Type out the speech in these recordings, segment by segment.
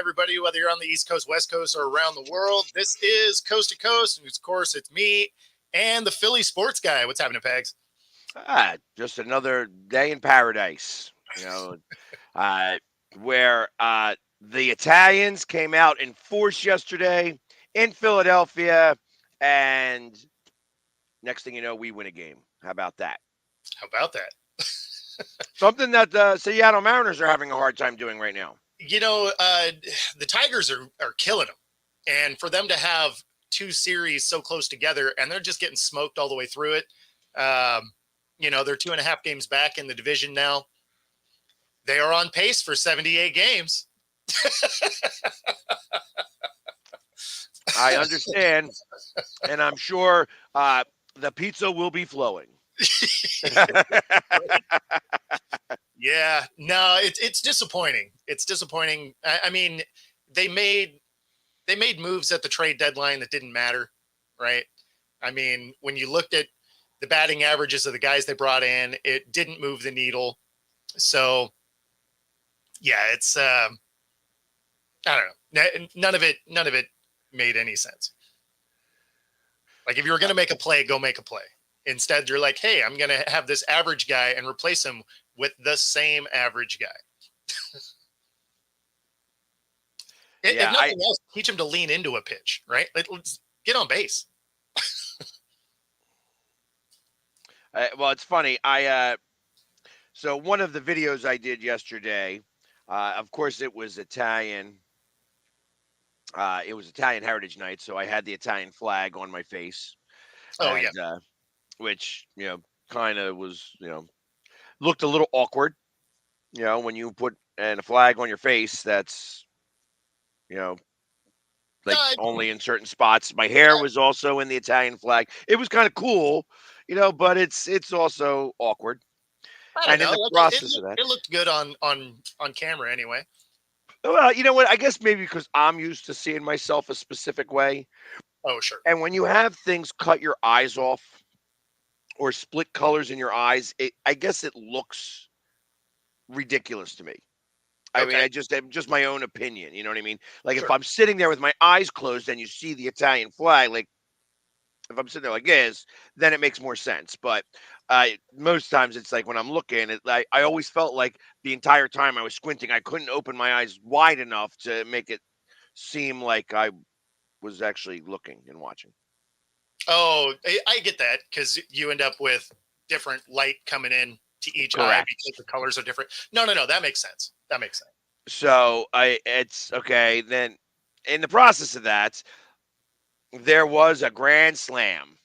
everybody, whether you're on the East Coast, West Coast, or around the world. This is Coast to Coast, and of course, it's me and the Philly sports guy. What's happening, Pegs? Just another day in paradise, uh, where the Italians came out in force yesterday in Philadelphia, and next thing you know, we win a game. How about that? How about that? Something that the Seattle Mariners are having a hard time doing right now. The Tigers are killing them, and for them to have two series so close together, and they're just getting smoked all the way through it. They're 2.5 games back in the division now. They are on pace for 78 games. I understand, and I'm sure the pizza will be flowing. Yeah, no, it's disappointing. It's disappointing. I mean, they made moves at the trade deadline that didn't matter, right? I mean, when you looked at the batting averages of the guys they brought in, it didn't move the needle. So, yeah, it's I don't know. None of it made any sense. Like, if you were going to make a play, go make a play. Instead, you're like, hey, I'm going to have this average guy and replace him with the same average guy. If nothing else, teach him to lean into a pitch, right? Let's get on base. Well, it's funny. So one of the videos I did yesterday, of course, it was Italian. It was Italian Heritage Night, so I had the Italian flag on my face. Oh, yeah. Which, kind of was, looked a little awkward. When you put a flag on your face, that's, only in certain spots. My hair was also in the Italian flag. It was kind of cool, but it's also awkward. I don't know. In the process of that, it looked good on camera anyway. Well, you know what? I guess maybe because I'm used to seeing myself a specific way. Oh, sure. And when you have things cut your eyes off or split colors in your eyes, I guess it looks ridiculous to me. I mean, just my own opinion. You know what I mean? Like, sure. If I'm sitting there with my eyes closed and you see the Italian flag, like if I'm sitting there like this, then it makes more sense. But most times it's like when I'm looking, I always felt like the entire time I was squinting, I couldn't open my eyes wide enough to make it seem like I was actually looking and watching. Oh, I get that, because you end up with different light coming in to each eye because the colors are different. No, that makes sense. So it's okay. Then in the process of that, there was a grand slam.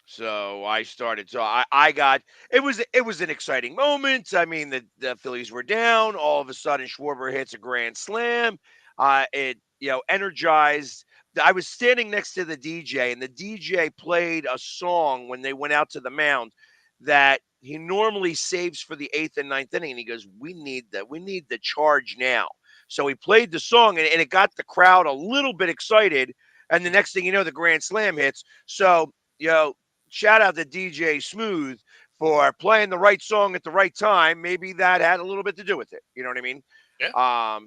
So I started. So I got. It was an exciting moment. I mean, the Phillies were down. All of a sudden, Schwarber hits a grand slam. It energized. I was standing next to the DJ, and the DJ played a song when they went out to the mound that he normally saves for the 8th and 9th inning. And he goes, "We need the charge now." So he played the song, and it got the crowd a little bit excited. And the next thing you know, the grand slam hits. So shout out to DJ Smooth for playing the right song at the right time. Maybe that had a little bit to do with it. You know what I mean? Yeah.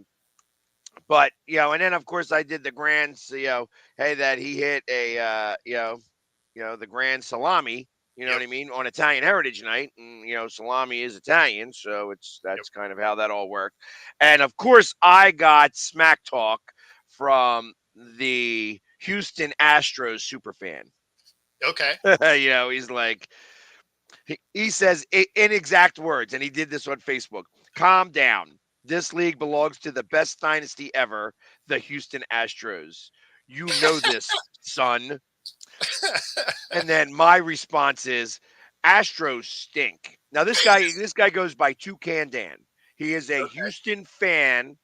But and then of course I did the grand, hey, that he hit a, the grand salami. You know what I mean? On Italian Heritage Night, and salami is Italian, so that's kind of how that all worked. And of course, I got smack talk from the Houston Astros super fan. Okay. He's like, he says in exact words, and he did this on Facebook: "Calm down. This league belongs to the best dynasty ever, the Houston Astros. You know this, son." And then my response is, "Astros stink." Now this guy goes by Toucan Dan. He is a Houston fan.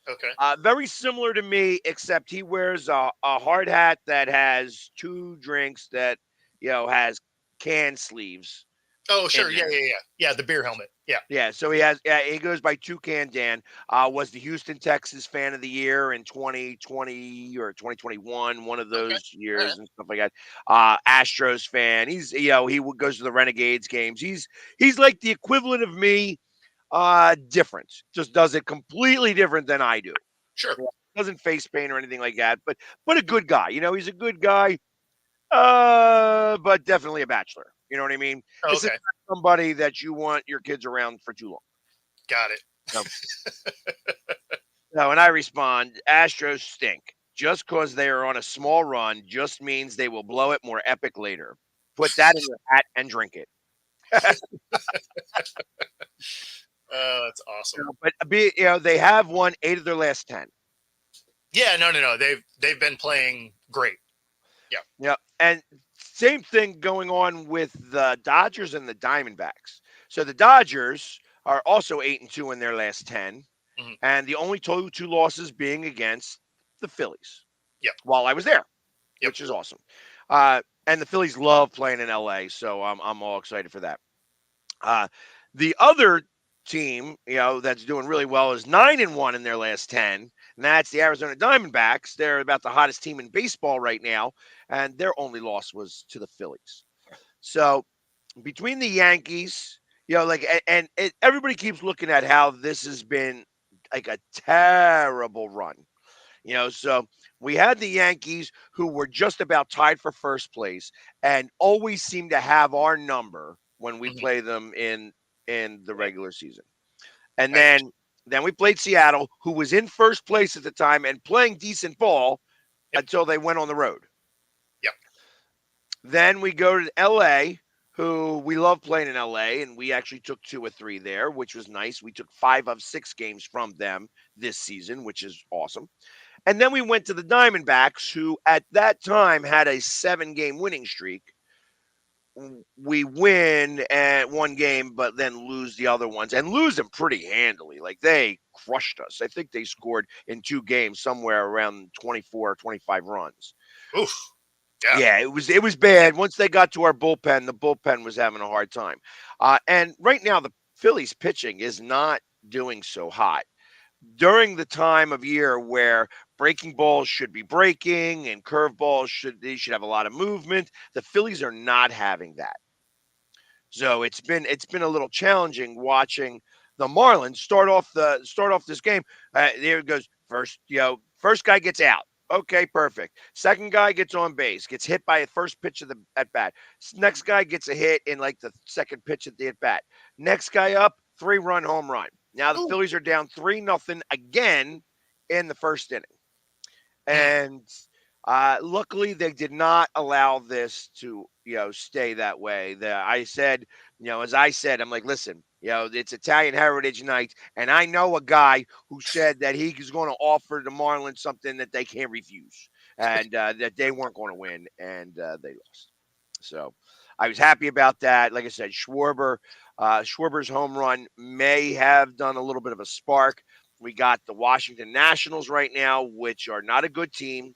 Okay. Very similar to me, except he wears a hard hat that has two drinks that has can sleeves. Oh, sure. Yeah. The beer helmet. Yeah. Yeah. So he goes by Toucan Dan. Was the Houston Texas Fan of the Year in 2020 or 2021, one of those years and stuff like that. Astros fan. He's he goes to the Renegades games. He's like the equivalent of me. Different. Just does it completely different than I do. Sure. doesn't face paint or anything like that, but a good guy. He's a good guy, but definitely a bachelor. You know what I mean? This is Okay, not somebody that you want your kids around for too long. got it. No. No, and I respond, Astros stink. Just because they are on a small run just means they will blow it more epic later. Put that in your hat and drink it. That's awesome. They have won 8 of their last 10. Yeah, no. They've been playing great. Yeah. Yeah, and same thing going on with the Dodgers and the Diamondbacks. So the Dodgers are also 8-2 in their last 10, Mhm. and the only two losses being against the Phillies. Yep. While I was there, Yep. which is awesome. And the Phillies love playing in LA, so I'm all excited for that. The other team, that's doing really well is 9-1 in their last 10, and that's the Arizona Diamondbacks. They're about the hottest team in baseball right now, and their only loss was to the Phillies. So between the Yankees, everybody keeps looking at how this has been like a terrible run. So we had the Yankees who were just about tied for first place and always seem to have our number when we Mhm. play them in the Right. regular season. And I got you. then we played Seattle, who was in first place at the time and playing decent ball Yep. until they went on the road. Yep. Then we go to LA, who we love playing in LA, and we actually took 2 or 3 there, which was nice. We took 5 of 6 games from them this season, which is awesome. And then we went to the Diamondbacks, who at that time had a 7-game winning streak. We win at one game, but then lose the other ones and lose them pretty handily. Like they crushed us. I think they scored in 2 games somewhere around 24 or 25 runs. Oof. Yeah. Yeah, it was bad. Once they got to our bullpen, the bullpen was having a hard time. And right now, the Phillies pitching is not doing so hot during the time of year where breaking balls should be breaking and curveballs should have a lot of movement. The Phillies are not having that. So it's been a little challenging watching the Marlins start off this game. There it goes first. First guy gets out. Okay, perfect. Second guy gets on base, gets hit by a first pitch of the at bat. Next guy gets a hit in like the second pitch at the at bat. Next guy up, 3-run home run. Now the Ooh. Phillies are down 3-0 again in the first inning. Mm. And luckily, they did not allow this to stay that way. I said, as I said, I'm like, listen, it's Italian Heritage Night, and I know a guy who said that he was going to offer the Marlins something that they can't refuse, and that they weren't going to win, and they lost. So I was happy about that. Like I said, Schwarber's home run may have done a little bit of a spark. We got the Washington Nationals right now, which are not a good team,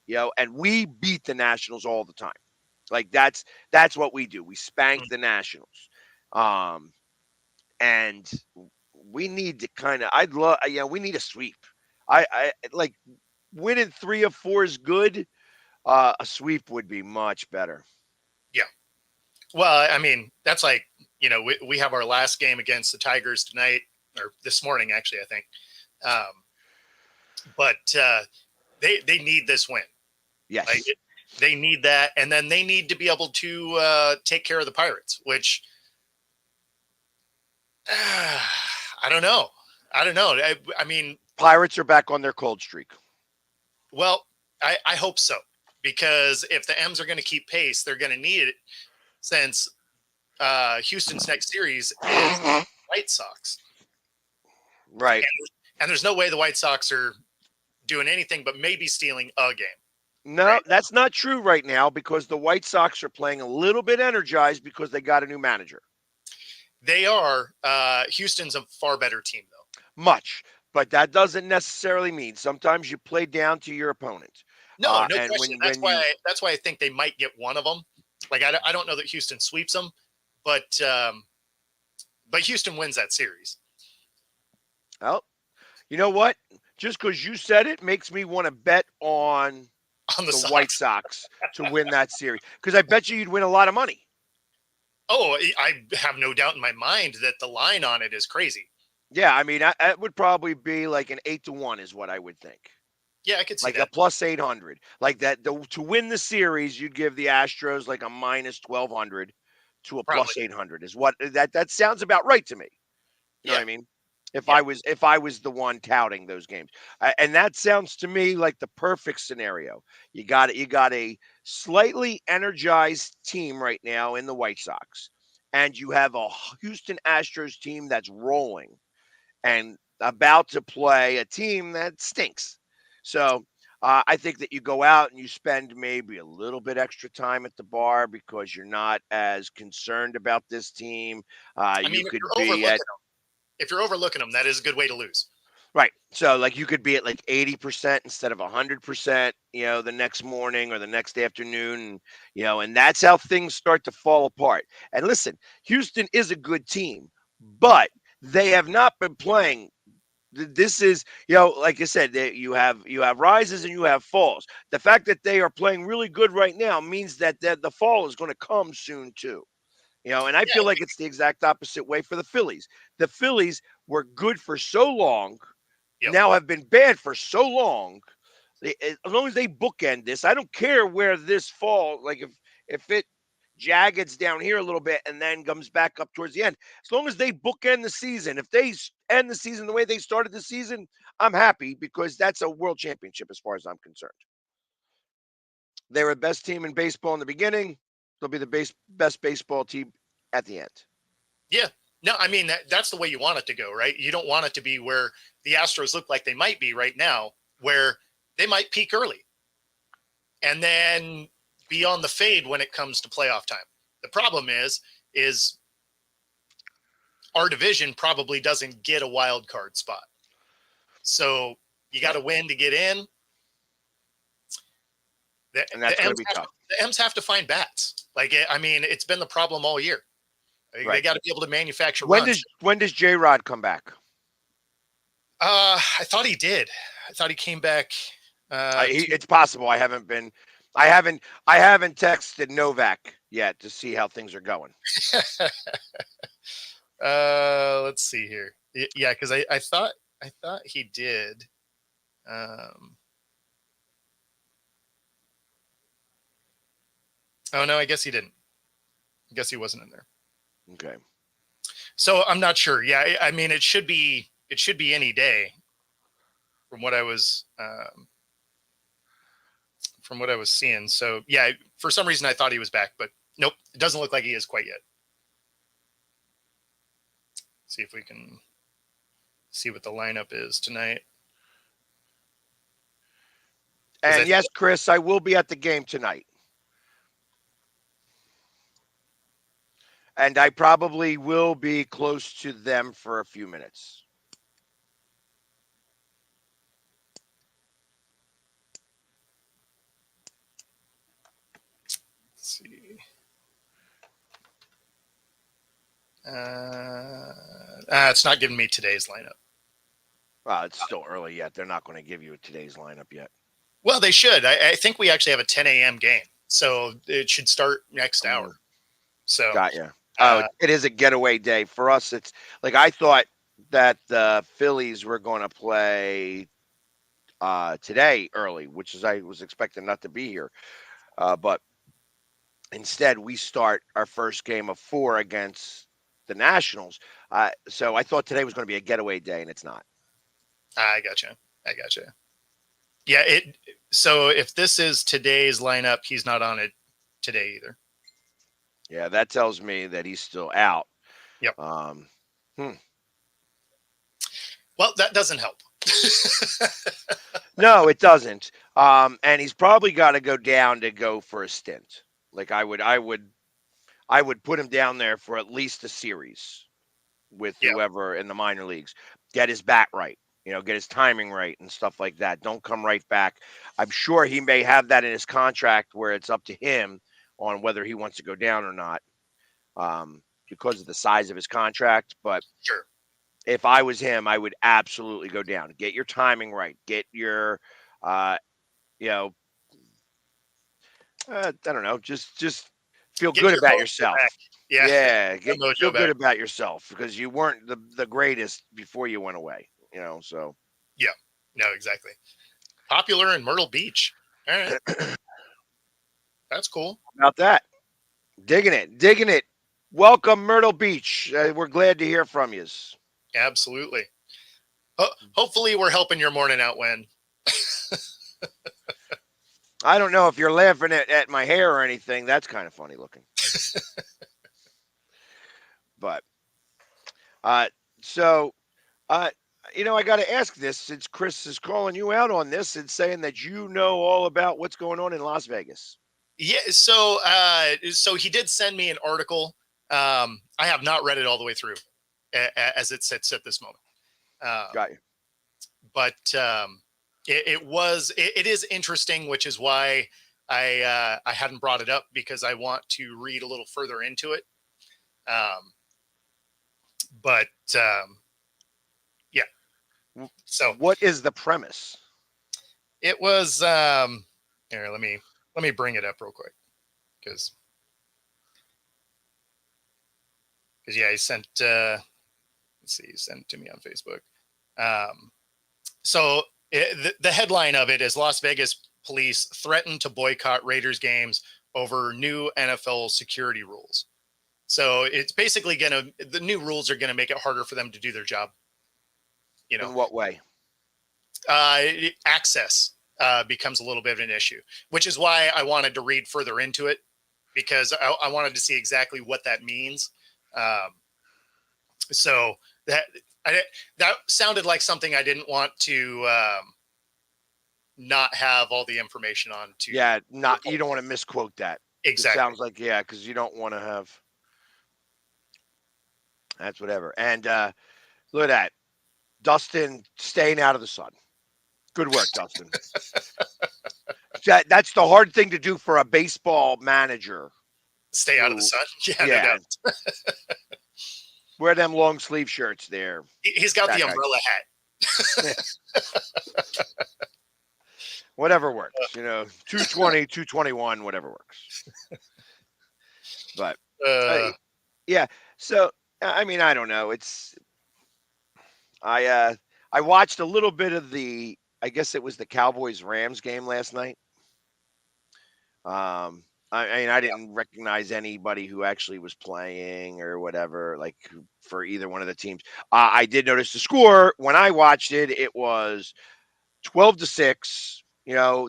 and we beat the Nationals all the time. Like that's what we do. We spank Mm. the Nationals. And we need to kind of I'd love we need a sweep. I like winning 3 or 4 is good. A sweep would be much better. Yeah. Well, I mean, that's like, we have our last game against the Tigers tonight or this morning, actually, I think. But they need this win. Like Yes. they need that, and then they need to be able to take care of the Pirates, which I don't know. I don't know. I mean, Pirates are back on their cold streak. well, I hope so, because if the M's are going to keep pace, they're going to need it since Houston's next series is White Sox. Right. And there's no way the White Sox are doing anything but maybe stealing a game. No, Right? that's not true right now because the White Sox are playing a little bit energized because they got a new manager. They are. Houston's a far better team, though. Much, but that doesn't necessarily mean sometimes you play down to your opponent. No And question. That's why I think they might get one of them. Like I don't know that Houston sweeps them, but Houston wins that series. Well, you know what? Just because you said it makes me want to bet on On the the Sox. White Sox to win that series because I bet you'd win a lot of money. Oh, I have no doubt in my mind that the line on it is crazy. Yeah, I mean, it would probably be like an 8-1 is what I would think. Yeah, I could see like a that. plus 800. Like that to win the series, you'd give the Astros like a minus 1200 to a Probably. plus 800 is what that sounds about right to me. You know what Yeah. I mean? Yeah. If I was the one touting those games, and that sounds to me like the perfect scenario. You got a slightly energized team right now in the White Sox, and you have a Houston Astros team that's rolling and about to play a team that stinks. So I think that you go out and you spend maybe a little bit extra time at the bar because you're not as concerned about this team. I You mean, could be at if you're overlooking them, that is a good way to lose. right. So like you could be at like 80% instead of 100%, the next morning or the next afternoon, and that's how things start to fall apart. And listen, Houston is a good team, but they have not been playing. This is, like I said, you have rises and you have falls. The fact that they are playing really good right now means that the fall is going to come soon too. And I feel Yeah. like it's the exact opposite way for the Phillies. The Phillies were good for so long, Yep. now have been bad for so long. As long as they bookend this, I don't care where this fall. Like if it jaggeds down here a little bit and then comes back up towards the end. As long as they bookend the season, if they end the season the way they started the season, I'm happy because that's a world championship as far as I'm concerned. They were the best team in baseball in the beginning. They'll be the best baseball team at the end. Yeah. No, I mean that's the way you want it to go, right? You don't want it to be where the Astros look like they might be right now, where they might peak early and then be on the fade when it comes to playoff time. The problem is our division probably doesn't get a wild card spot. So you got to win to get in. And that's going to be tough. The M's have to find bats. Like, I mean, it's been the problem all year. They Right. got to be able to manufacture When runs. does J Rod come back? I thought he did. I thought he came back. It's possible. I haven't texted Novak yet to see how things are going. Let's see here. Yeah, because I thought he did. Oh no, I guess he didn't. I guess he wasn't in there. Okay. So I'm not sure. Yeah, I mean it should be any day from what I was seeing. So yeah, for some reason I thought he was back, but nope, it doesn't look like he is quite yet. See if we can see what the lineup is tonight. And yes, Chris, I will be at the game tonight. And I probably will be close to them for a few minutes. Let's see. It's not giving me today's lineup. Well, it's still early yet. They're not going to give you today's lineup yet. Well, they should. I think we actually have a 10 a.m. game, so it should start next hour. So got you. It is a getaway day for us. It's like I thought that the Phillies were going to play today early, which is I was expecting not to be here, but instead we start our first game of 4 against the Nationals. So I thought today was going to be a getaway day, and it's not. I gotcha. Yeah. So if this is today's lineup, he's not on it today either. Yeah, that tells me that he's still out. Yep. Well, that doesn't help. No, it doesn't. And he's probably got to go down to go for a stint. Like I would put him down there for at least a series with whoever in the minor leagues. Get his bat right. Get his timing right and stuff like that. Don't come right back. I'm sure he may have that in his contract where it's up to him on whether he wants to go down or not because of the size of his contract. But sure, if I was him, I would absolutely go down. Get your timing right. Get your, I don't know, just feel good about yourself. Yeah. Feel good about yourself because you weren't the greatest before you went away. So. Yeah. No, exactly. Popular in Myrtle Beach. All right, that's cool. About that. Digging it. Digging it. Welcome, Myrtle Beach. We're glad to hear from you. Absolutely. Hopefully, we're helping your morning out, Wen. I don't know if you're laughing at my hair or anything. That's kind of funny looking. But uh, so I got to ask this since Chris is calling you out on this and saying that you know all about what's going on in Las Vegas. Yeah. So he did send me an article. I have not read it all the way through, as it sits at this moment. Got you. But it is interesting, which is why I hadn't brought it up, because I want to read a little further into it. But yeah. So what is the premise? it was here. Let me bring it up real quick, because yeah, he sent. Let's see, he sent it to me on Facebook. The headline of it is Las Vegas police threaten to boycott Raiders games over new NFL security rules. So it's basically the new rules are gonna make it harder for them to do their job. In what way? Access becomes a little bit of an issue, which is why I wanted to read further into it, because I wanted to see exactly what that means. So that sounded like something I didn't want to not have all the information on. You don't want to misquote that. Exactly. It sounds like, because you don't want to have. That's whatever. And look at that. Dustin staying out of the sun. Good work, Dustin. That's the hard thing to do for a baseball manager. Stay out of the sun? Yeah. No doubt. Wear them long sleeve shirts there. He's got the umbrella hat. Whatever works. 220, 221, whatever works. But, yeah. So, I mean, I don't know. I watched a little bit of I guess it was the Cowboys-Rams game last night. I mean, I didn't recognize anybody who actually was playing or whatever, like for either one of the teams. I did notice the score when I watched it. It was 12-6.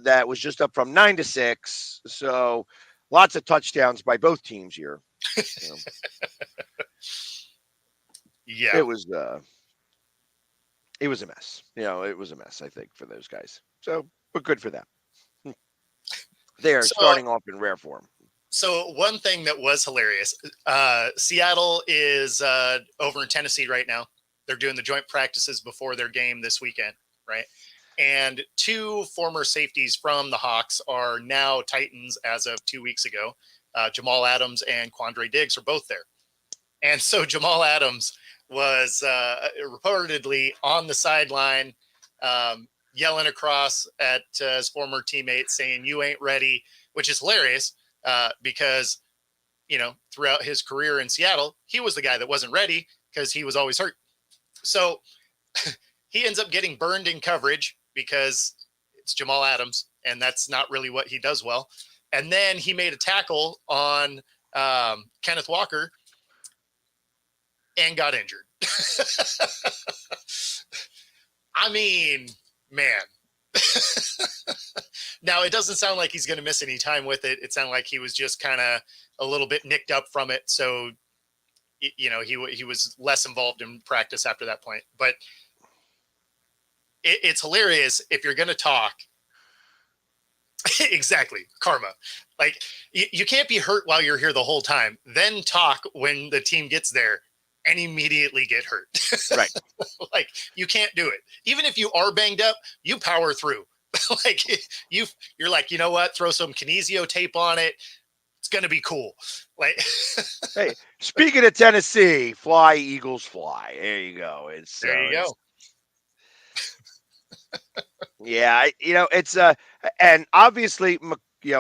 That was just up from 9-6. So lots of touchdowns by both teams here. Yeah, it was a mess. It was a mess, I think, for those guys. So, but good for them. They're starting off in rare form. So one thing that was hilarious, Seattle is over in Tennessee right now. They're doing the joint practices before their game this weekend, right? And two former safeties from the Hawks are now Titans as of 2 weeks ago. Jamal Adams and Quandre Diggs are both there. And so Jamal Adams was reportedly on the sideline yelling across at his former teammates saying, "You ain't ready," which is hilarious because, throughout his career in Seattle, he was the guy that wasn't ready because he was always hurt. So he ends up getting burned in coverage because it's Jamal Adams, and that's not really what he does well. And then he made a tackle on Kenneth Walker and got injured. I mean, man. Now, it doesn't sound like he's going to miss any time with it. It sounded like he was just kind of a little bit nicked up from it. So, he was less involved in practice after that point. But it's hilarious if you're going to talk. Exactly. Karma. Like, you can't be hurt while you're here the whole time, then talk when the team gets there and immediately get hurt. Right. Like, you can't do it. Even if you are banged up, you power through. Like, you're like, you know what? Throw some kinesio tape on it. It's going to be cool. Like, hey, speaking of Tennessee, fly, Eagles, fly. There you go. There you go. Yeah, it's and obviously,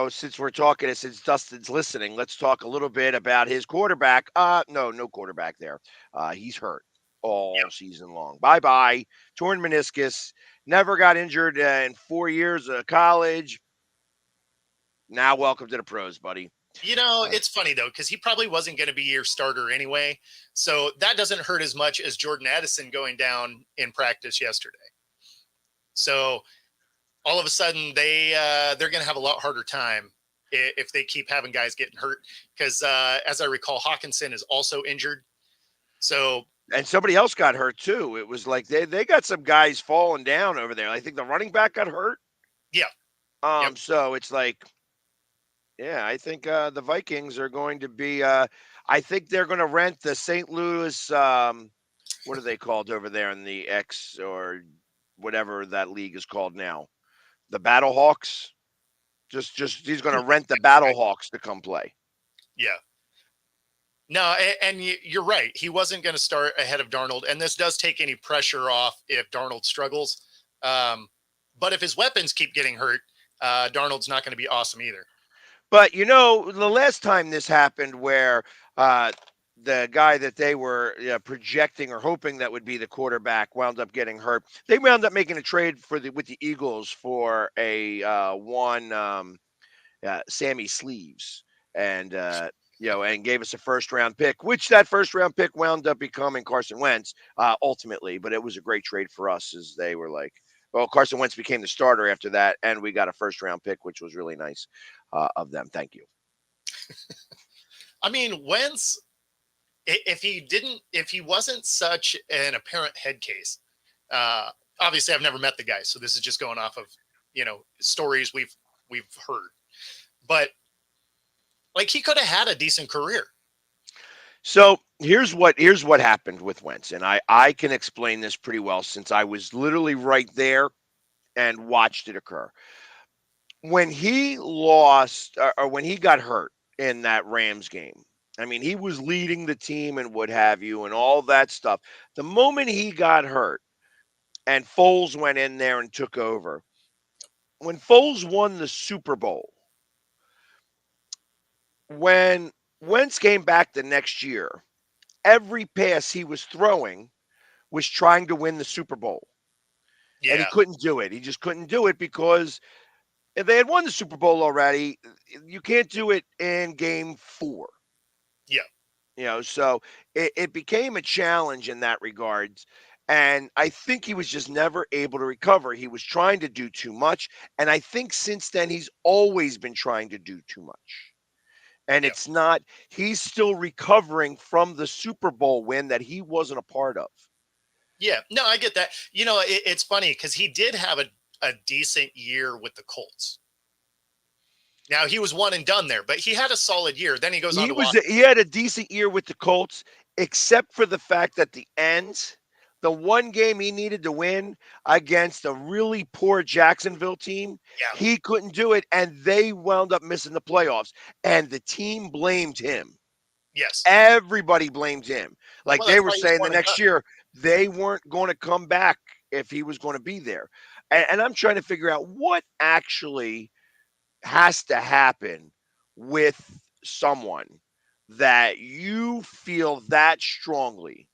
since we're talking, since Dustin's listening, let's talk a little bit about his quarterback. No quarterback there. He's hurt. all season long. Bye bye. Torn meniscus. Never got injured in 4 years of college. Now, welcome to the pros, buddy. It's funny though, because he probably wasn't going to be your starter anyway. So that doesn't hurt as much as Jordan Addison going down in practice yesterday. So all of a sudden they're going to have a lot harder time if they keep having guys getting hurt. Because as I recall, Hawkinson is also injured. So and somebody else got hurt too. It was like they got some guys falling down over there. I think the running back got hurt. Yeah. Yep. So it's like, yeah, I think the Vikings are going to be. I think they're going to rent the St. Louis. What are they called over there in the X or whatever that league is called now? The Battlehawks. Just he's going to rent the Battlehawks to come play. Yeah. No, and you're right. He wasn't going to start ahead of Darnold, and this does take any pressure off if Darnold struggles. But if his weapons keep getting hurt, Darnold's not going to be awesome either. But, the last time this happened where the guy that they were projecting or hoping that would be the quarterback wound up getting hurt, they wound up making a trade with the Eagles for a Sammy Sleeves. And, and gave us a first-round pick, which that first-round pick wound up becoming Carson Wentz ultimately. But it was a great trade for us as they were like, well, Carson Wentz became the starter after that, and we got a first-round pick, which was really nice of them. Thank you. I mean, Wentz, if he wasn't such an apparent head case, obviously I've never met the guy, so this is just going off of, stories we've heard. But like he could have had a decent career. So here's what happened with Wentz, and I can explain this pretty well since I was literally right there and watched it occur. When he lost or when he got hurt in that Rams game, I mean, he was leading the team and what have you and all that stuff. The moment he got hurt and Foles went in there and took over, when Foles won the Super Bowl, when Wentz came back the next year, every pass he was throwing was trying to win the Super Bowl. Yeah. And he couldn't do it. He just couldn't do it because if they had won the Super Bowl already, you can't do it in game 4. Yeah. So it became a challenge in that regards. And I think he was just never able to recover. He was trying to do too much. And I think since then, he's always been trying to do too much. And it's not, he's still recovering from the Super Bowl win that he wasn't a part of. Yeah, no, I get that. It's funny because he did have a decent year with the Colts. Now he was one and done there, but he had a solid year. Then he goes on to he had a decent year with the Colts, except for the fact that the end, the one game he needed to win against a really poor Jacksonville team, he couldn't do it, and they wound up missing the playoffs, and the team blamed him. Yes. Everybody blamed him. Like they were saying the next year, they weren't going to come back if he was going to be there. And I'm trying to figure out what actually has to happen with someone that you feel that strongly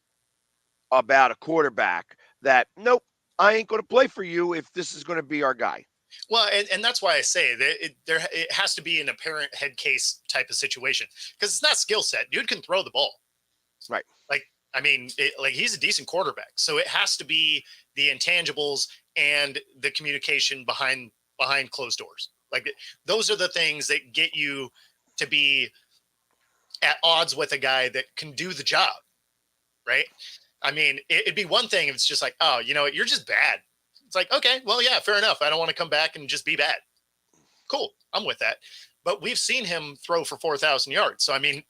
about a quarterback that, nope, I ain't going to play for you if this is going to be our guy. Well, and that's why I say that it has to be an apparent head case type of situation because it's not skill set. Dude can throw the ball. Right. He's a decent quarterback. So it has to be the intangibles and the communication behind closed doors. Like those are the things that get you to be at odds with a guy that can do the job. Right. I mean, it'd be one thing if it's just like, oh, you know what, you're just bad. It's like, okay, well, yeah, fair enough. I don't want to come back and just be bad. Cool. I'm with that. But we've seen him throw for 4,000 yards. So, I mean,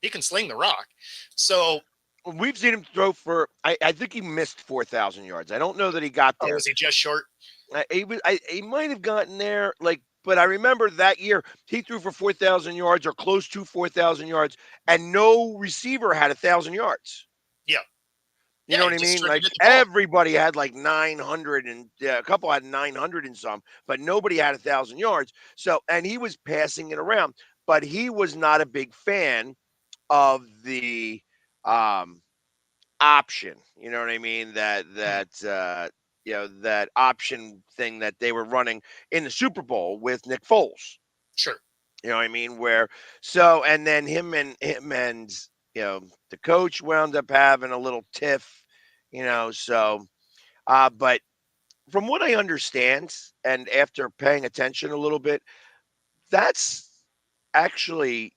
he can sling the rock. So we've seen him throw for, I think he missed 4,000 yards. I don't know that he got there. Was he just short? He might have gotten there, but I remember that year he threw for 4,000 yards or close to 4,000 yards, and no receiver had 1,000 yards. Yeah. You know what I mean? Like everybody had like 900 and a couple had 900 and some, but nobody had 1,000 yards. So, and he was passing it around, but he was not a big fan of the option. You know what I mean? Mhm. That option thing that they were running in the Super Bowl with Nick Foles. Sure. You know what I mean? Where so and then him and the coach wound up having a little tiff. But from what I understand, and after paying attention a little bit, that's actually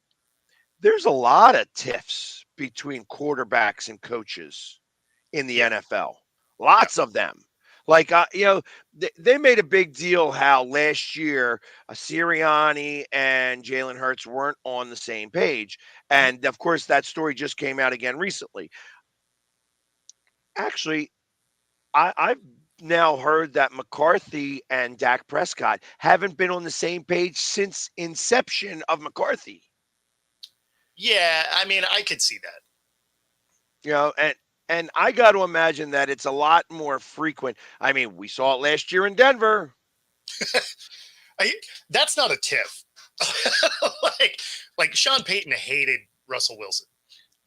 there's a lot of tiffs between quarterbacks and coaches in the Yeah. NFL. Yeah. Lots of them. Like, they made a big deal how last year Sirianni and Jalen Hurts weren't on the same page. Mhm. And of course, that story just came out again recently. Actually, I've now heard that McCarthy and Dak Prescott haven't been on the same page since inception of McCarthy. Yeah. I mean, I could see that. You know, and I got to imagine that it's a lot more frequent. I mean, we saw it last year in Denver. I, that's not a tiff. like, like Sean Payton hated Russell Wilson.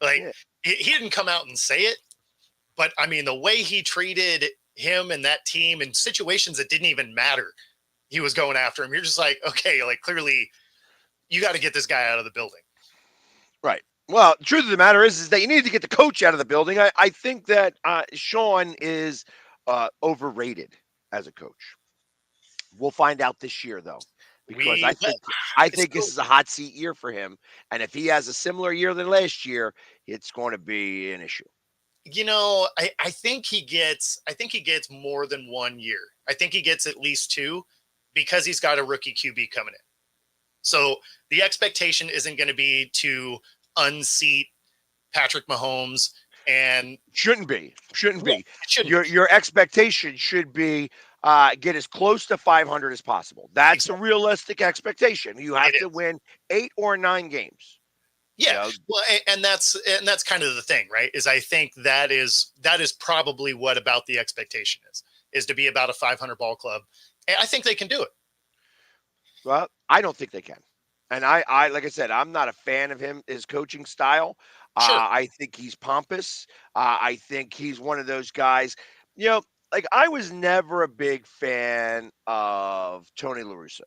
Like, Yeah, he didn't come out and say it, but I mean, the way he treated him and that team in situations that didn't even matter, he was going after him. You're just like, okay, like clearly you got to get this guy out of the building. right. Well, the truth of the matter is that you need to get the coach out of the building. I think that Sean is overrated as a coach. We'll find out this year, though, because We, I think I think this so, is a hot seat year for him. And if he has a similar year than last year, it's going to be an issue. I think he gets more than 1 year. I think he gets at least two because he's got a rookie QB coming in. So the expectation isn't going to be to unseat Patrick Mahomes and Shouldn't be. Shouldn't yeah, be. it shouldn't be. Your expectation should be get as close to 500 as possible. That's a Exactly. realistic expectation. You It have to is. win 8 or 9 games. You Yeah. know, Well, and that's kind of the thing, right? Is I think that is probably what about the expectation is to be about a 500 ball club. And I think they can do it. well, I don't think they can. And I like I said, I'm not a fan of his coaching style. Sure. I think he's pompous. I think he's one of those guys. You know, like I was never a big fan of Tony La Russa.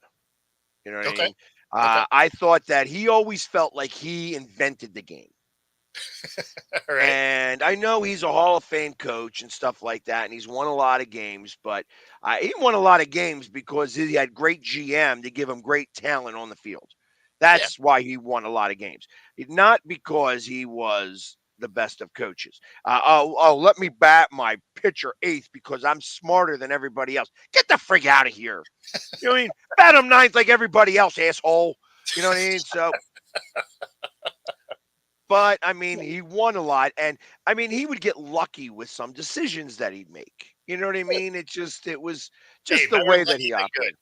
You know what I Okay. mean? Okay. I thought that he always felt like he invented the game. All right. And I know he's a Hall of Fame coach and stuff like that, and he's won a lot of games, but he won a lot of games because he had great GM to give him great talent on the field. Yeah. That's why he won a lot of games, not because he was the best of coaches. Let me bat my pitcher eighth because I'm smarter than everybody else. Get the frig out of here. You know what I mean? Bat him ninth like everybody else, asshole. You know what I mean? So but I mean, he won a lot, and I mean, he would get lucky with some decisions that he'd make. You know what I mean? It was Hey, just the better way that lucky he than good.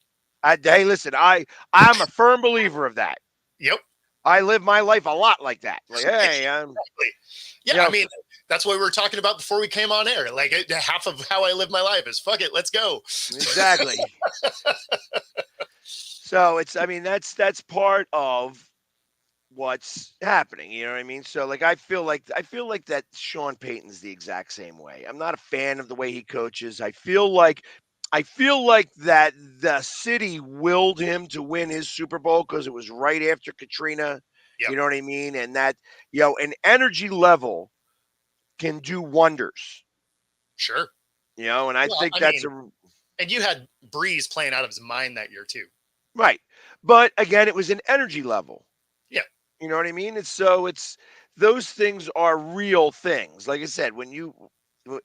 operated. Hey, listen, I'm a firm believer of that. Yep. I live my life a lot like that. Like, hey, Exactly. you Yeah. I know, mean, that's what we were talking about before we came on air. Like half of how I live my life is fuck it, let's go. exactly. So I mean, that's part of what's happening. You know what I mean? So like I feel like that Sean Payton's the exact same way. I'm not a fan of the way he coaches. I feel like that the city willed him to win his Super Bowl because it was right after Katrina. Yep. You know what I mean? And that, an energy level can do wonders. Sure. And I Well, think I that's mean, a and you had Breeze playing out of his mind that year too. right. But again, it was an energy level. Yeah. You know what I mean? It's those things are real things. Like I said, when you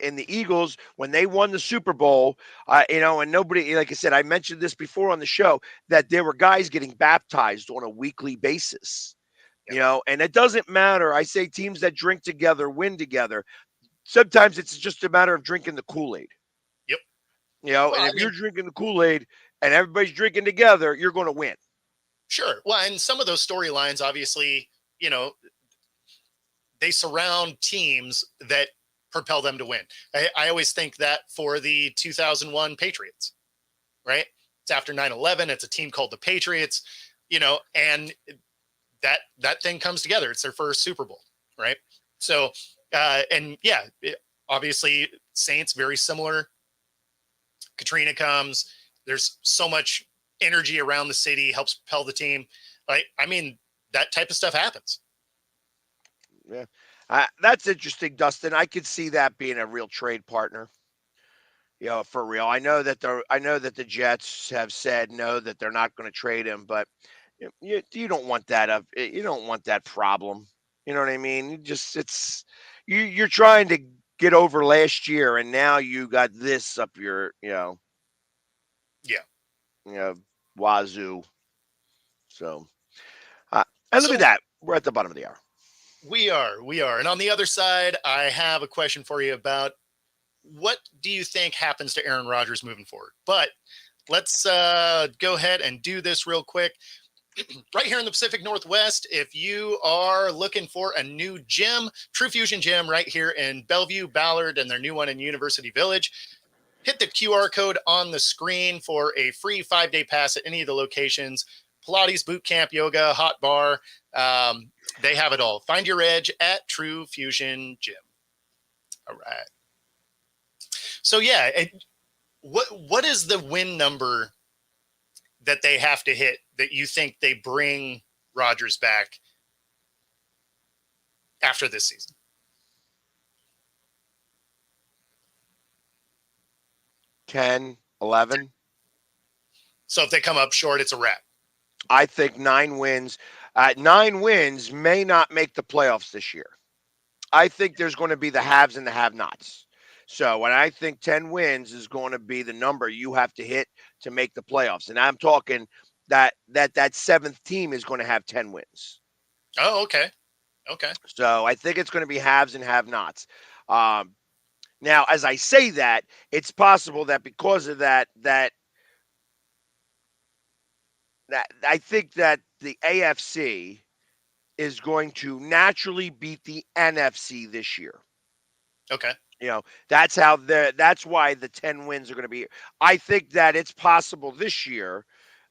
in the Eagles when they won the Super Bowl, and nobody, like I said, I mentioned this before on the show that there were guys getting baptized on a weekly basis. Yep. And it doesn't matter. I say teams that drink together win together. Sometimes it's just a matter of drinking the Kool-Aid. Yep. And Well, I if mean, you're drinking the Kool-Aid and everybody's drinking together, you're going to win. sure. Well, and some of those storylines, obviously, you know, they surround teams that propel them to win. I always think that for the 2001 Patriots, right? It's after 9/11. It's a team called the Patriots, and that thing comes together. It's their first Super Bowl, right? So And yeah, obviously Saints very similar. Katrina comes. There's so much energy around the city, helps propel the team. Like, I mean, that type of stuff happens. Yeah, that's interesting, Dustin. I could see that being a real trade partner. For real. I know that the Jets have said no, that they're not going to trade him, but you don't want that you don't want that problem. You know what I mean? You're trying to get over last year, and now you got this up your Yeah. you know wazoo. So uh, and look at So that, we're at the bottom of the hour. we are. And on the other side, I have a question for you about what do you think happens to Aaron Rodgers moving forward? But let's go ahead and do this real quick. Right here in the Pacific Northwest, if you are looking for a new gym, True Fusion Gym right here in Bellevue, Ballard, and their new one in University Village, hit the QR code on the screen for a free 5-day pass at any of the locations. Pilates, boot camp, yoga, hot bar. They have it all. Find your edge at True Fusion Gym. All right. So yeah, what is the win number that they have to hit that you think they bring Rodgers back after this season? 10, 11. So if they come up short, it's a wrap. I think 9 wins. 9 wins may not make the playoffs this year. I think there's going to be the haves and the have-nots. So, when I think 10 wins is going to be the number you have to hit to make the playoffs, and I'm talking that seventh team is going to have 10 wins. Oh, okay. Okay. So, I think it's going to be haves and have-nots. Now, as I say that, it's possible that because of that I think that the AFC is going to naturally beat the NFC this year. Okay. That's why the 10 wins are going to be. I think that it's possible this year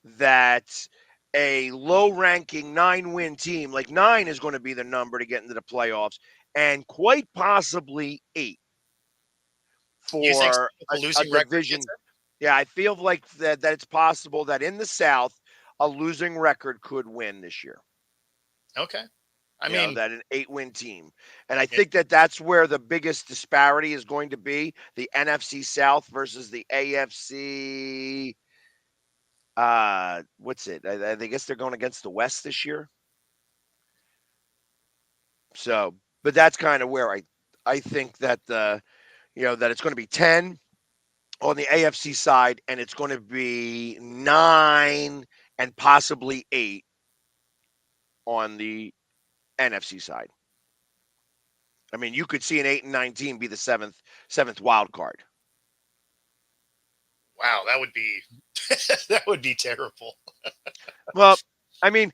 that a low ranking 9-win team, like 9 is going to be the number to get into the playoffs, and quite possibly 8 You think for a a losing record division. gets it? Yeah, I feel like that it's possible that in the South, a losing record could win this year. Okay. I mean, That an 8-win team. And I yeah, think that that's where the biggest disparity is going to be, the NFC South versus the AFC. What's it? I guess they're going against the West this year. So, but that's kind of where I think that that it's going to be 10 on the AFC side, and it's going to be 9 and possibly 8 on the NFC side. I mean, you could see an 8 and 19 be the seventh wild card. wow, that would be that would be terrible. Well, I mean,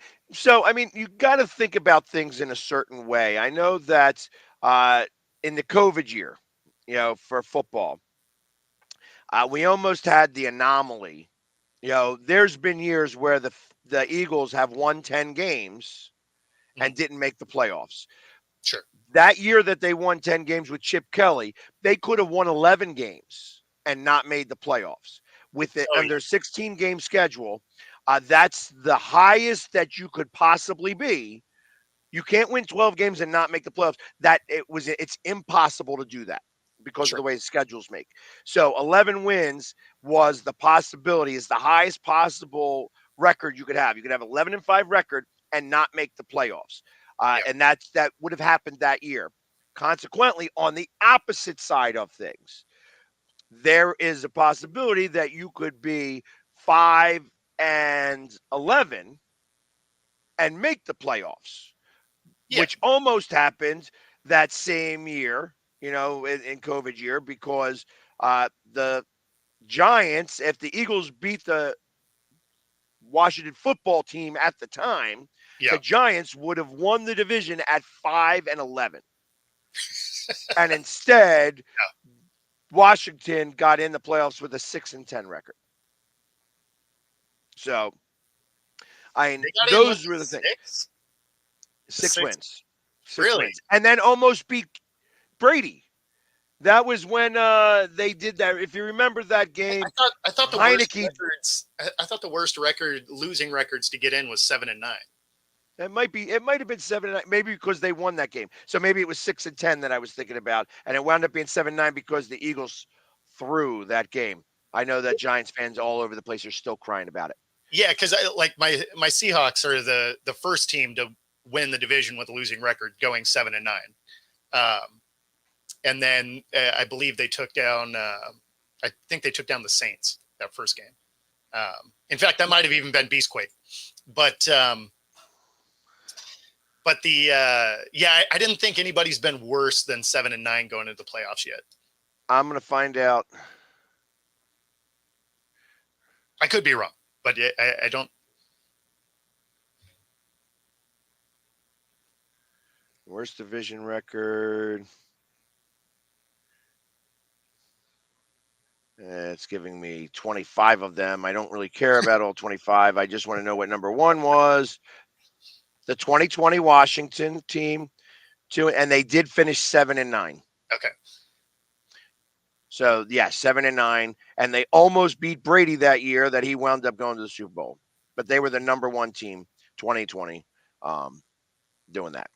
you got to think about things in a certain way. I know that in the COVID year, for football, we almost had the anomaly. There's been years where the Eagles have won 10 games and didn't make the playoffs. Sure. That year that they won 10 games with Chip Kelly, they could have won 11 games and not made the playoffs. With it on their 16-game schedule, that's the highest that you could possibly be. You can't win 12 games and not make the playoffs. It's impossible to do that because of the way the schedules make. So 11 wins was the possibility, is the highest possible record you could have. You could have 11-5 record and not make the playoffs. And that would have happened that year. Consequently, on the opposite side of things, there is a possibility that you could be 5-11 and make the playoffs, which almost happened that same year, in COVID year, because the Giants, if the Eagles beat the Washington football team at the time, the Giants would have won the division at 5-11. And instead, Washington got in the playoffs with a 6-10 record. So, those were the things. 6 wins. 6 Really? wins. And then almost beat Brady. That was when they did that. If you remember that game, I thought the worst Heineke. records. I thought the worst losing records to get in was 7-9. It might have been 7-9, maybe because they won that game. So maybe it was 6-10 that I was thinking about, and it wound up being 7-9 because the Eagles threw that game. I know that Giants fans all over the place are still crying about it. Yeah, because like my Seahawks are the first team to win the division with a losing record, going 7-9. And then I believe they took down. I think they took down the Saints that first game. In fact, that might have even been Beastquake. But I didn't think anybody's been worse than 7-9 going into the playoffs yet. I'm gonna find out. I could be wrong, but I don't. Worst division record. It's giving me 25 of them. I don't really care about all 25. I just want to know what number one was. The 2020 Washington team, and they did finish 7-9. Okay. So yeah, 7-9, and they almost beat Brady that year. That he wound up going to the Super Bowl, but they were the number one team, 2020, doing that.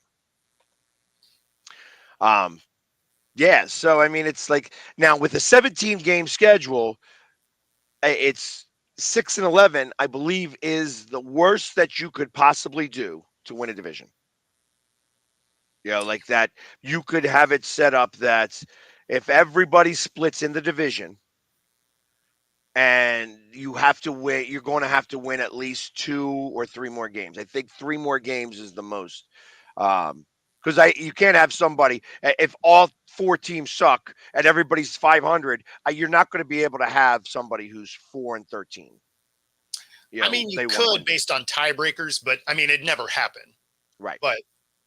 Yeah, so I mean, it's like now with a 17 game schedule, it's 6-11. I believe is the worst that you could possibly do to win a division. You know, like that you could have it set up that if everybody splits in the division and you have to win, you're going to have to win at least 2 or 3 more games. I think 3 more games is the most. Because you can't have somebody if all 4 teams suck and everybody's 500. You're not going to be able to have somebody who's 4-13. You know, I mean, you could based on tiebreakers, but I mean, it never happened. Right. But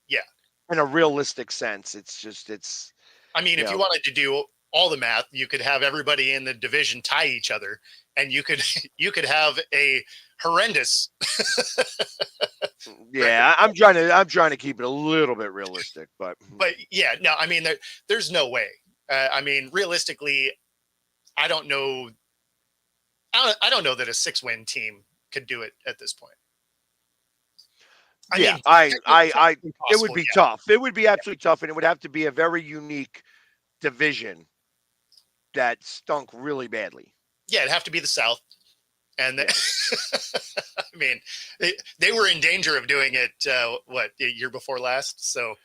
yeah, in a realistic sense, it's. I mean, if you wanted to do all the math, you could have everybody in the division tie each other, and you could have a horrendous. Yeah, I'm trying to keep it a little bit realistic, but yeah, no, I mean there's no way. I mean, realistically, I don't know. I don't know that a 6-win team could do it at this point. I mean, it would be tough. It would be absolutely tough, and it would have to be a very unique division that stunk really badly. Yeah, it'd have to be the South. And I mean, they were in danger of doing it, the year before last? So,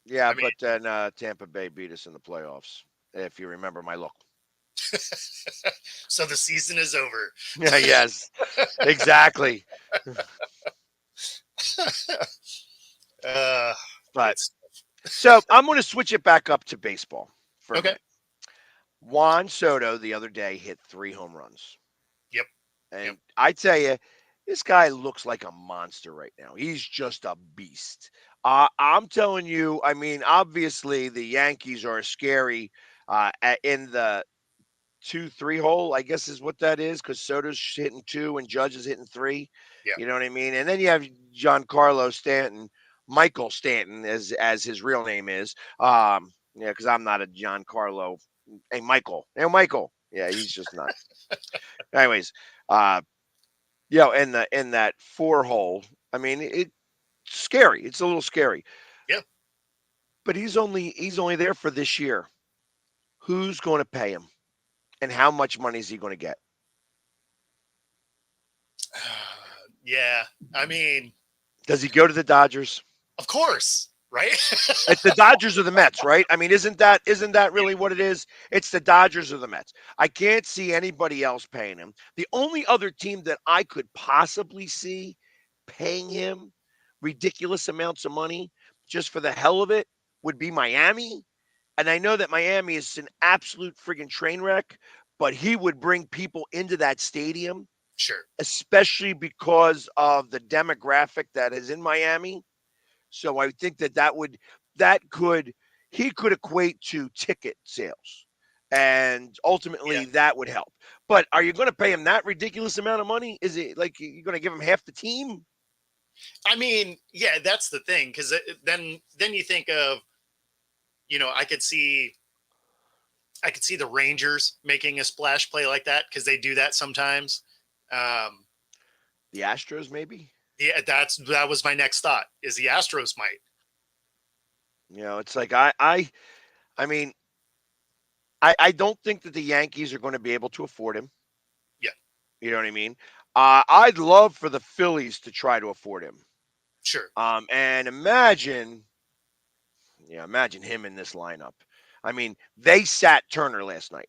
yeah, but then Tampa Bay beat us in the playoffs, if you remember my look. So the season is over. Yeah, yes, exactly. But so I'm going to switch it back up to baseball. Okay. Juan Soto the other day hit 3 home runs. Yep. And I tell you, this guy looks like a monster right now. He's just a beast. I'm telling you, I mean, obviously the Yankees are scary in the 2-3 hole, I guess is what that is, because Soto's hitting 2 and Judge is hitting 3. Yeah. You know what I mean? And then you have Giancarlo Stanton, Michael Stanton, as his real name is. Yeah, because I'm not a Giancarlo. Hey, Michael. Hey, Michael. Yeah, he's just not. Anyways, in that 4 hole, I mean, it's scary. It's a little scary. Yeah. But he's only there for this year. Who's going to pay him? And how much money is he going to get? Yeah, I mean, does he go to the Dodgers? Of course, right? It's the Dodgers or the Mets, right? I mean, isn't that really what it is? It's the Dodgers or the Mets. I can't see anybody else paying him. The only other team that I could possibly see paying him ridiculous amounts of money just for the hell of it would be Miami. And I know that Miami is an absolute friggin' train wreck, but he would bring people into that stadium. Sure. Especially because of the demographic that is in Miami. So I think he could equate to ticket sales. And ultimately that would help. But are you going to pay him that ridiculous amount of money? Is it like you're going to give him half the team? I mean, yeah, that's the thing. Because then you think of, I could see the Rangers making a splash play like that because they do that sometimes. Um, The Astros, maybe. yeah, that was my next thought. Is the Astros might? It's like I mean, I don't think that the Yankees are going to be able to afford him. Yeah, You know what I mean? I'd love for the Phillies to try to afford him. sure. And imagine him in this lineup. I mean, they sat Turner last night.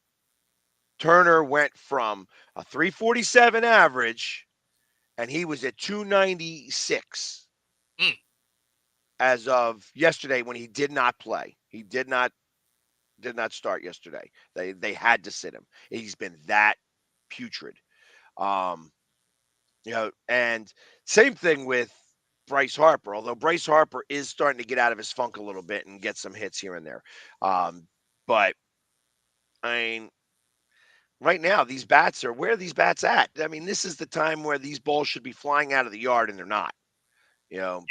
Turner went from a 347 average, and he was at 296 Mm, as of yesterday when he did not play. He did not start yesterday. They had to sit him. He's been that putrid. Um, and same thing with Bryce Harper, although Bryce Harper is starting to get out of his funk a little bit and get some hits here and there. But I mean, right now, where are these bats at? I mean, this is the time where these balls should be flying out of the yard and they're not, you know,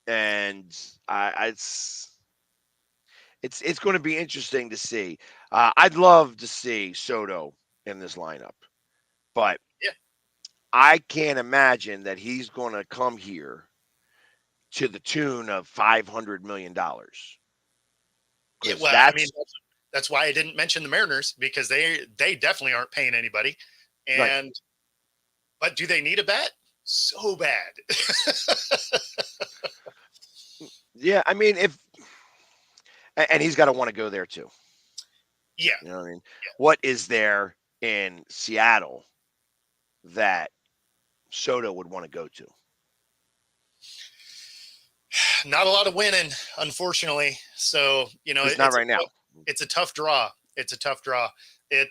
and it's going to be interesting to see. I'd love to see Soto in this lineup, but yeah. I can't imagine that he's going to come here to the tune of $500 million Yeah, because well, I mean, that's that's why I didn't mention the Mariners because they definitely aren't paying anybody. right. And but do they need a bat? So bad. Yeah, I mean, and he's got to want to go there too. Yeah, You know what I mean? What is there in Seattle that Soto would want to go to? not a lot of winning, unfortunately. So It's not right now. it's a tough draw. It's a tough draw. They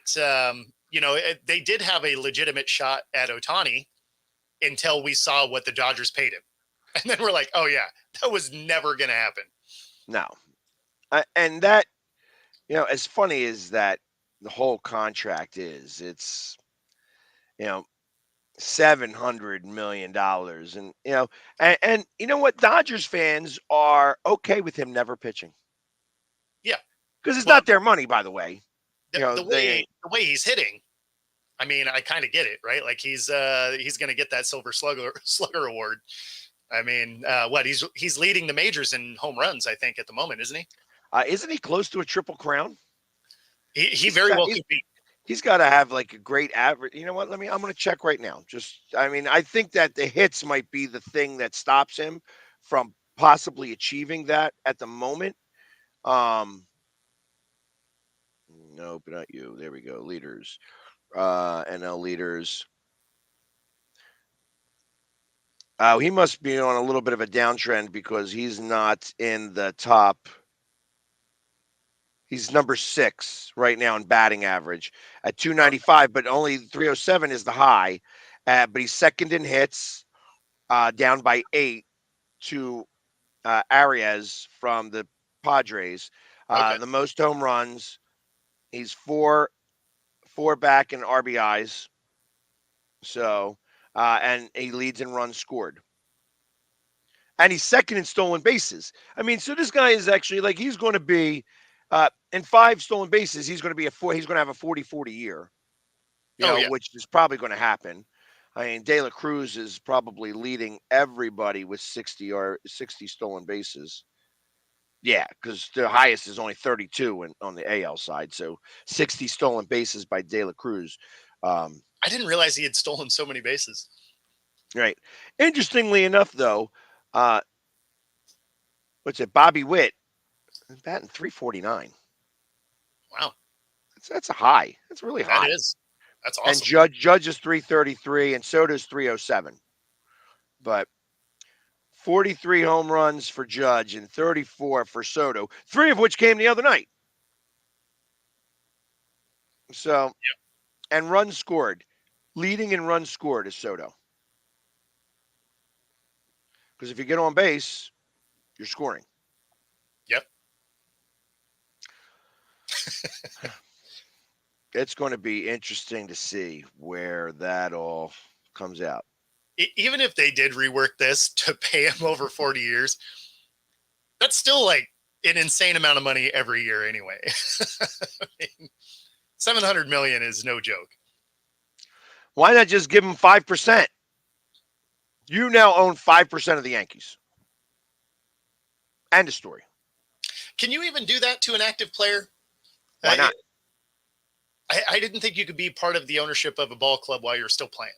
did have a legitimate shot at Otani until we saw what the Dodgers paid him, and then we're like, oh yeah, that was never going to happen. No. And that, as funny as that the whole contract is, it's, you know, $700 million, and and you know what? Dodgers fans are okay with him never pitching Yeah, because it's well, not their money, by the way. the They way ain't. the way he's hitting, I mean, I kind of get it, right? Like he's going to get that Silver Slugger award. I mean, what he's leading the majors in home runs, I think, at the moment, isn't he? Isn't he close to a triple crown? He He's very got well he's, could be. he's got to have like a great average. You know what? I'm going to check right now. I mean, I think that the hits might be the thing that stops him from possibly achieving that at the moment. Um, nope, not you. There we go. Leaders, NL leaders. He must be on a little bit of a downtrend because he's not in the top. He's number 6 right now in batting average at 295, but only 307 is the high. But he's second in hits, down by 8 to Arias from the Padres. Okay. The most home runs. He's four back in RBIs. So, and he leads in runs scored. And he's second in stolen bases. I mean, so this guy is actually like he's going to be in 5 stolen bases. He's going to be he's going to have a 40-40 year. Oh yeah. Which is probably going to happen. I mean, De La Cruz is probably leading everybody with 60 stolen bases. Yeah, because the highest is only 32 on the AL side. So 60 stolen bases by De La Cruz. I didn't realize he had stolen so many bases. Right. Interestingly enough, though, Bobby Witt batting 349. Wow, That's a high. That's really high. that is. That's And awesome. Judge is 333, and Soto's 307. But 43 home runs for Judge and 34 for Soto, 3 of which came the other night. So, and runs scored. Leading in runs scored is Soto. Because if you get on base, you're scoring. Yep. It's going to be interesting to see where that all comes out. Even if they did rework this to pay him over 40 years, that's still like an insane amount of money every year anyway. I mean, 700 million is no joke. Why not just give him 5%? You now own 5% of the Yankees. End of story. Can you even do that to an active player? Why not? I didn't think you could be part of the ownership of a ball club while you're still playing.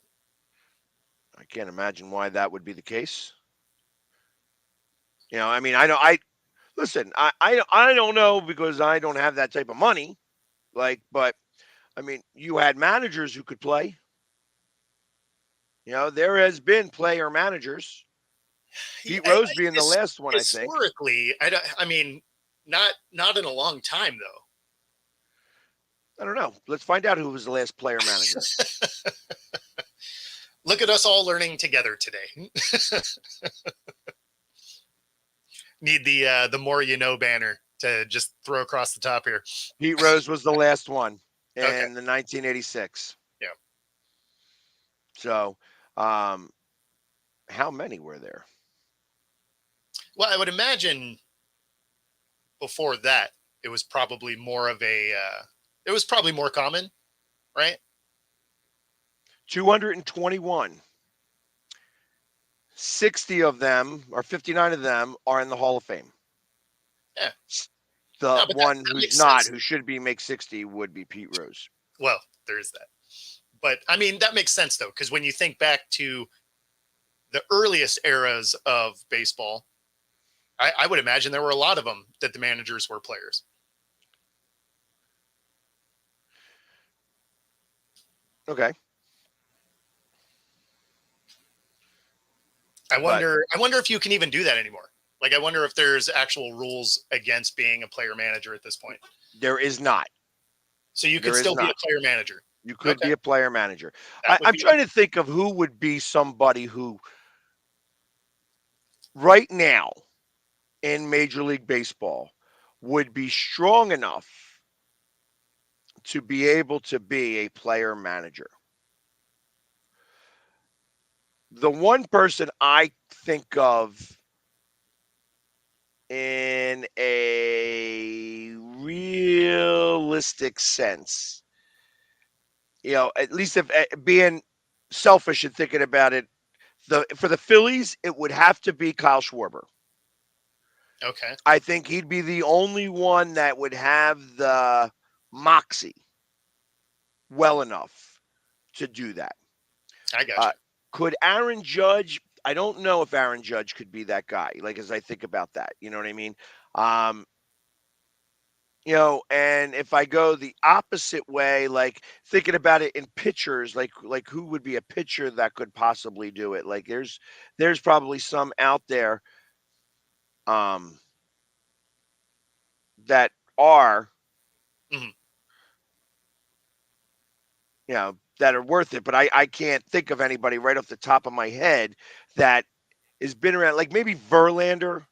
I can't imagine why that would be the case. I mean, I listen, I don't know because I don't have that type of money. But I mean, you had managers who could play. There has been player managers. Pete Rose being the last one, I think. Historically, I mean, not in a long time though. I don't know. Let's find out who was the last player manager. Look at us all learning together today. Need the more you know banner to just throw across the top here. Pete Rose was the last one in Okay. the 1986. Yeah. So, how many were there? Well, I would imagine before that it was probably more of a. It was probably more common, right? 221. 60 of them, or 59 of them, are in the Hall of Fame. Yeah. The one who's not, who should be make 60, would be Pete Rose. Well, there's that. But I mean, that makes sense though, because when you think back to the earliest eras of baseball, I would imagine there were a lot of them that the managers were players. Okay. I wonder if you can even do that anymore. Like, I wonder if there's actual rules against being a player manager at this point. There is not. So you could still be a player manager. You could be a player manager. That would I'm be trying to think of who would be somebody who, right now, in Major League Baseball, would be strong enough to be able to be a player manager. The one person I think of in a realistic sense, at least if being selfish and thinking about it, for the Phillies, it would have to be Kyle Schwarber. Okay. I think he'd be the only one that would have the moxie well enough to do that. I got you. Could Aaron Judge? I don't know if Aaron Judge could be that guy. Like, as I think about that, you know what I mean? And if I go the opposite way, like thinking about it in pitchers, like who would be a pitcher that could possibly do it? Like, there's probably some out there that are, that are worth it. But I can't think of anybody right off the top of my head that has been around. Like maybe Verlander,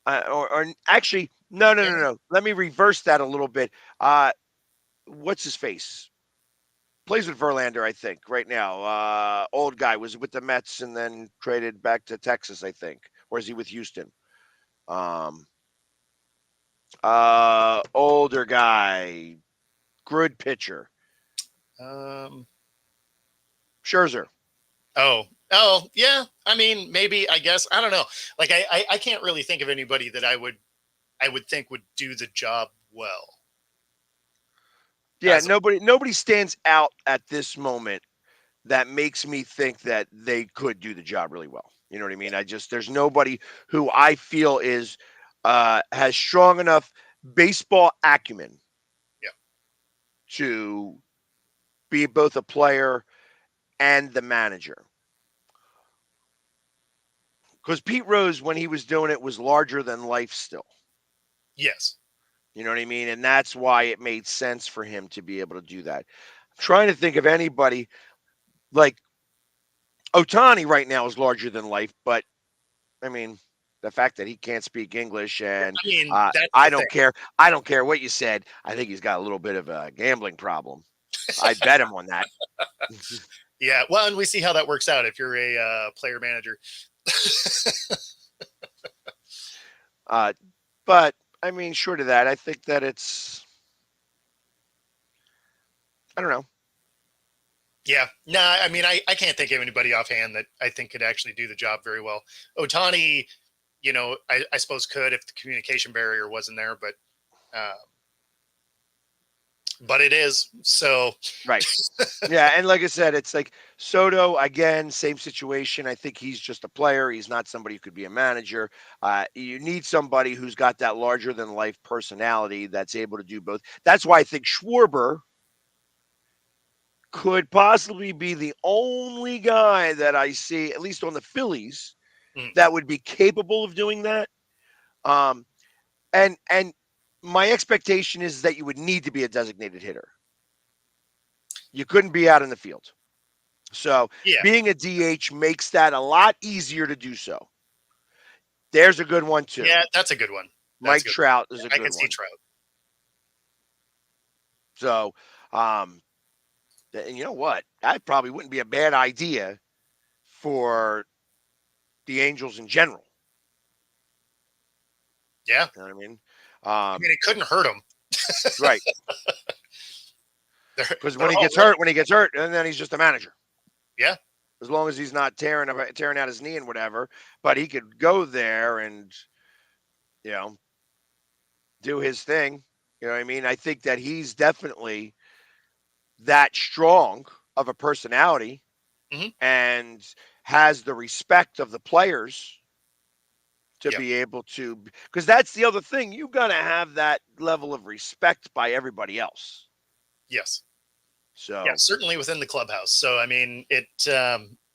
or actually, no. Let me reverse that a little bit. What's his face? Plays with Verlander, I think, right now. Old guy, was with the Mets and then traded back to Texas, I think. Or is he with Houston? Older guy, good pitcher. Scherzer. Oh, yeah. I mean, maybe, I guess. I don't know. Like, I can't really think of anybody that I would think would do the job well. Yeah, nobody stands out at this moment that makes me think that they could do the job really well. You know what I mean? There's nobody who I feel is has strong enough baseball acumen to be both a player and the manager. Because Pete Rose, when he was doing it, was larger than life still. Yes. You know what I mean? And that's why it made sense for him to be able to do that. I'm trying to think of anybody like Ohtani right now is larger than life, but I mean, the fact that he can't speak English and I don't care. I don't care what you said. I think he's got a little bit of a gambling problem. I'd bet him on that. Yeah. Well, and we see how that works out if you're a player manager. But I mean, short of that, I think that I don't know. Yeah. Nah, I mean, I can't think of anybody offhand that I think could actually do the job very well. Otani, I suppose could if the communication barrier wasn't there, uh, but it is. So, Right. Yeah, and like I said, it's like Soto again, same situation. I think he's just a player. He's not somebody who could be a manager. You need somebody who's got that larger than life personality that's able to do both. That's why I think Schwarber could possibly be the only guy that I see, at least on the Phillies, mm, that would be capable of doing that. Um, and my expectation is that you would need to be a designated hitter. You couldn't be out in the field. So yeah, being a DH makes that a lot easier to do so. There's a good one too. yeah, that's a good one. That's Mike a good Trout is a one. I good can see one. Trout. So, and you know what? That probably wouldn't be a bad idea for the Angels in general. Yeah. You know what I mean? I mean, it couldn't hurt him. Right. They're, Because they're when all winning. he gets hurt, and then he's just a manager. Yeah. As long as he's not tearing out his knee and whatever, but he could go there and you know do his thing. You know what I mean? I think that he's definitely that strong of a personality Hmm. and has the respect of the players to Yep. be able to, because that's the other thing, you got to have that level of respect by everybody else. Yes. Yeah. So Certainly within the clubhouse. So, I mean,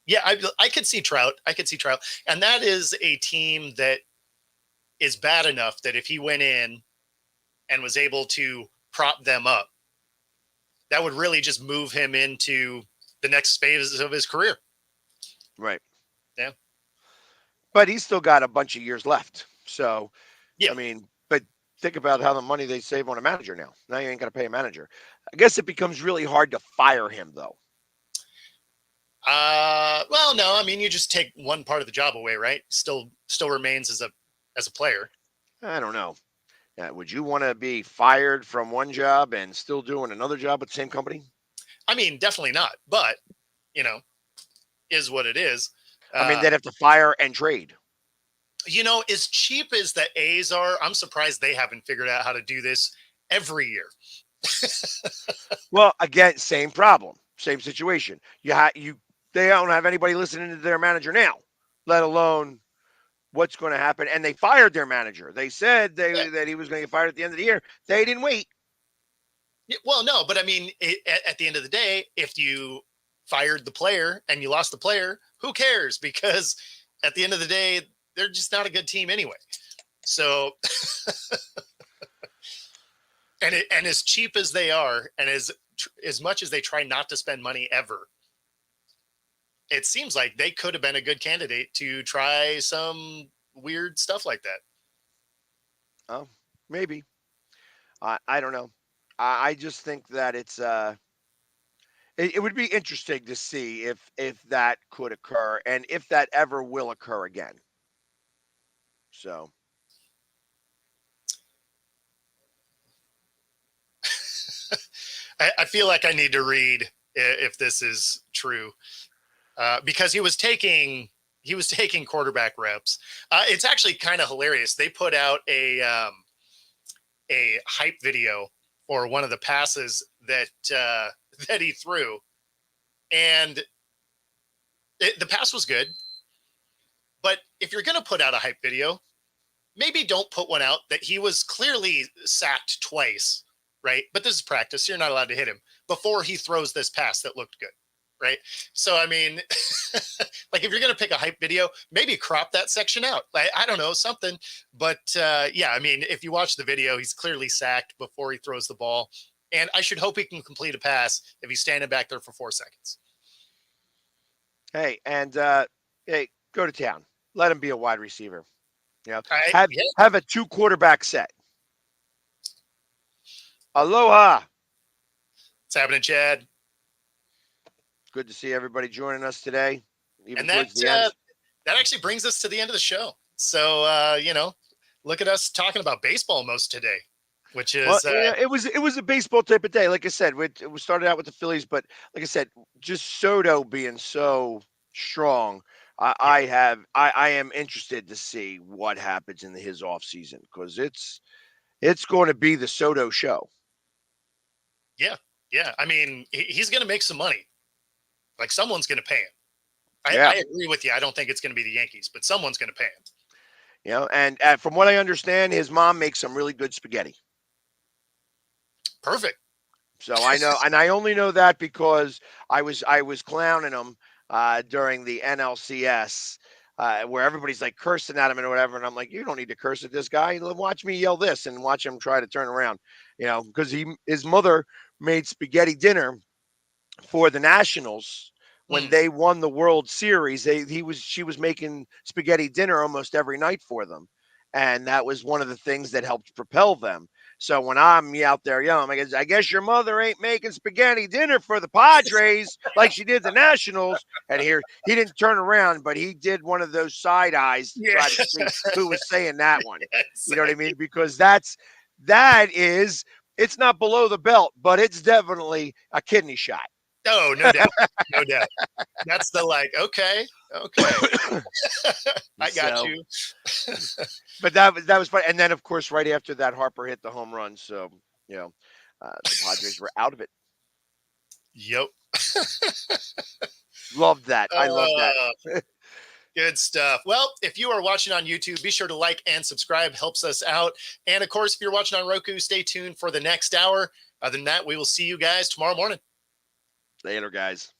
yeah, I could see Trout. I could see Trout. And that is a team that is bad enough that if he went in and was able to prop them up, that would really just move him into the next phase of his career. right, Yeah. but he's still got a bunch of years left. So Yeah. I mean, but think about how the money they save on a manager now. Now you ain't got to pay a manager. I guess it becomes really hard to fire him though. Well, no, I mean, you just take one part of the job away, right? Still remains as a player. I don't know. Would you want to be fired from one job and still doing another job at the same company? I mean, definitely not, but you know, is what it is. I mean, Uh, they'd have to fire and trade. as cheap as the A's are, I'm surprised they haven't figured out how to do this every year. Well, again, same problem, same situation. They don't have anybody listening to their manager now, let alone what's going to happen. And they fired their manager. They said that he was going to get fired at the end of the year. They didn't wait. Well, no, but I mean, at the end of the day, if you fired the player and you lost the player, who cares? Because at the end of the day, they're just not a good team anyway. So, and as cheap as they are, and as much as they try not to spend money ever, it seems like they could have been a good candidate to try some weird stuff like that. Oh, maybe. I don't know. I just think that it would be interesting to see if that could occur and if that ever will occur again. So I feel like I need to read if this is true because he was taking quarterback reps. It's actually kind of hilarious. They put out a hype video for one of the passes that he threw, and the pass was good. But if you're going to put out a hype video, maybe don't put one out that he was clearly sacked twice, right? But this is practice. You're not allowed to hit him before he throws this pass that looked good, right? So, I mean, like if you're going to pick a hype video, maybe crop that section out. Like, I don't know, something. But yeah, I mean, if you watch the video, he's clearly sacked before he throws the ball. And I should hope he can complete a pass if he's standing back there for 4 seconds. hey, and hey, go to town. Let him be a wide receiver. Yeah, Have a 2 quarterback set. Aloha. it's happening, Chad. Good to see everybody joining us today, even And towards the end. that actually brings us to the end of the show. So, look at us talking about baseball most today, which Well, is yeah, it was a baseball type of day. Like I said, we started out with the Phillies, but like I said, just Soto being so strong, yeah, I am interested to see what happens in his off season because it's going to be the Soto show. yeah, yeah. I mean, he's going to make some money. Like someone's going to pay him. Yeah, I agree with you. I don't think it's going to be the Yankees, but someone's going to pay him. and from what I understand, his mom makes some really good spaghetti. Perfect. So I know, and I only know that because I was clowning him during the NLCS, where everybody's like cursing at him and whatever, and I'm like, you don't need to curse at this guy. Watch me yell this and watch him try to turn around, because his mother made spaghetti dinner for the Nationals when Mm. they won the World Series. She was making spaghetti dinner almost every night for them, and that was one of the things that helped propel them. So when I'm out there yelling, I guess your mother ain't making spaghetti dinner for the Padres like she did the Nationals. And here he didn't turn around, but he did one of those side eyes to Yeah. try to see who was saying that one. Yes. You know what I mean? Because that is it's not below the belt, but it's definitely a kidney shot. Oh, no doubt. No doubt. That's the like, okay. I got So, you. but that was fun. And then, of course, right after that, Harper hit the home run. So, you know, the Padres were out of it. Yep. Loved that. I love that. Good stuff. Well, if you are watching on YouTube, be sure to like and subscribe. Helps us out. And of course, if you're watching on Roku, stay tuned for the next hour. Other than that, we will see you guys tomorrow morning. Later, guys.